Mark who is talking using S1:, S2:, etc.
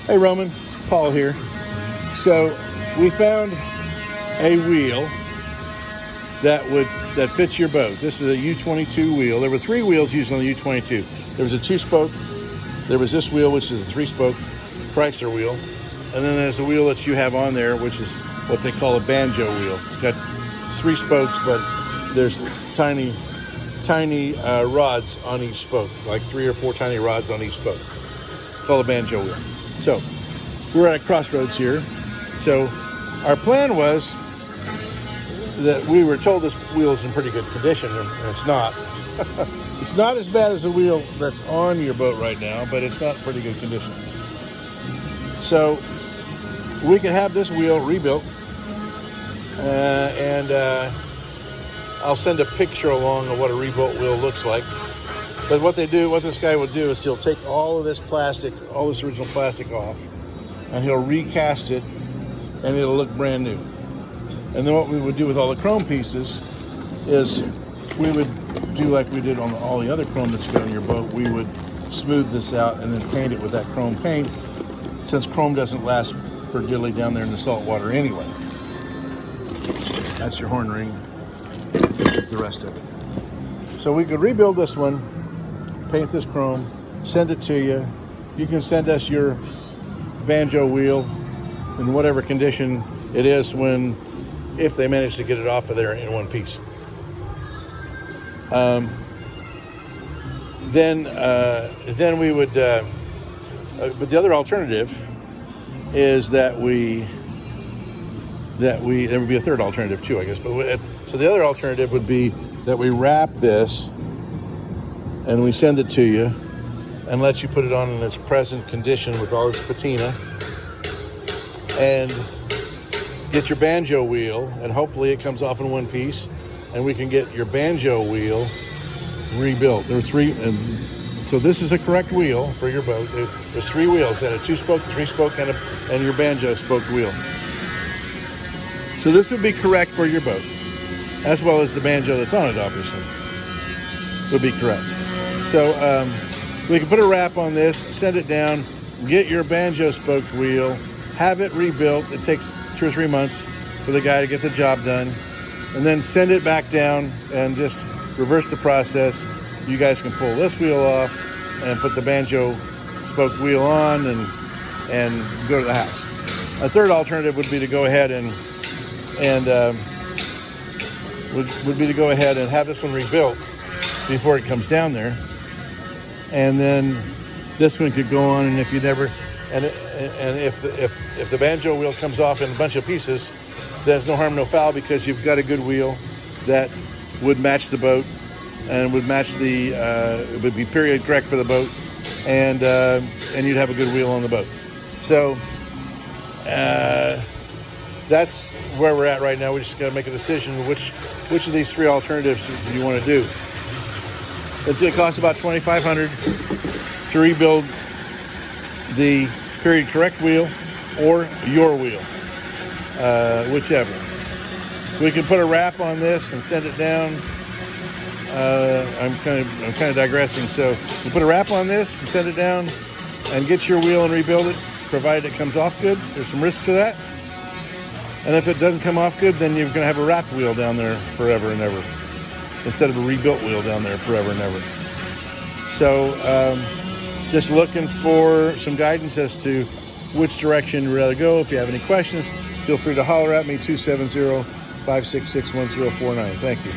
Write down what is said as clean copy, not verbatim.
S1: Hey Roman, Paul here. So we found a wheel that fits your boat. This is a U-22 wheel. There were 3 wheels used on the U-22. There was a 2-spoke, there was this wheel, which is a 3-spoke Chrysler wheel, and then there's a wheel that you have on there, which is what they call a banjo wheel. It's got 3 spokes, but there's tiny rods on each spoke, like 3 or 4 tiny rods on each spoke. It's called a banjo wheel. So we're at a crossroads here. So our plan was that we were told this wheel is in pretty good condition, and it's not. It's not as bad as the wheel that's on your boat right now, but it's not pretty good condition. So we can have this wheel rebuilt, and I'll send a picture along of what a rebuilt wheel looks like. But what this guy will do is he'll take all of this plastic, all this original plastic off, and he'll recast it, and it'll look brand new. And then what we would do with all the chrome pieces is we would do like we did on all the other chrome that's got on your boat. We would smooth this out and then paint it with that chrome paint, since chrome doesn't last for diddly down there in the salt water anyway. That's your horn ring. That's the rest of it. So we could rebuild this one, paint this chrome, send it to you. You can send us your banjo wheel in whatever condition it is if they manage to get it off of there in one piece. Then we would, but the other alternative is that there would be a third alternative too, I guess. But so the other alternative would be that we wrap this and we send it to you and let you put it on in its present condition with all its patina, and get your banjo wheel, and hopefully it comes off in one piece, and we can get your banjo wheel rebuilt. There are 3, and so this is a correct wheel for your boat. There's 3 wheels, and a 2-spoke, 3-spoke, and your banjo spoke wheel. So this would be correct for your boat, as well as the banjo that's on it, obviously, would be correct. So we can put a wrap on this, send it down, get your banjo spoked wheel, have it rebuilt. It takes 2 or 3 months for the guy to get the job done, and then send it back down and just reverse the process. You guys can pull this wheel off and put the banjo spoked wheel on and go to the house. A third alternative would be to go ahead and have this one rebuilt before it comes down there, and then this one could go on. And if you never, and if the banjo wheel comes off in a bunch of pieces, there's no harm, no foul, because you've got a good wheel that would match the boat and would match it would be period correct for the boat, and you'd have a good wheel on the boat. So that's where we're at right now. We just got to make a decision which of these 3 alternatives do you want to do. It's going to cost about $2,500 to rebuild the period correct wheel or your wheel, whichever. We can put a wrap on this and send it down. I'm kind of digressing. So you put a wrap on this and send it down, and get your wheel and rebuild it, provided it comes off good. There's some risk to that. And if it doesn't come off good, then you're going to have a wrapped wheel down there forever and ever, instead of a rebuilt wheel down there forever and ever. So just looking for some guidance as to which direction you'd rather go. If you have any questions, feel free to holler at me, 270-566-1049. Thank you.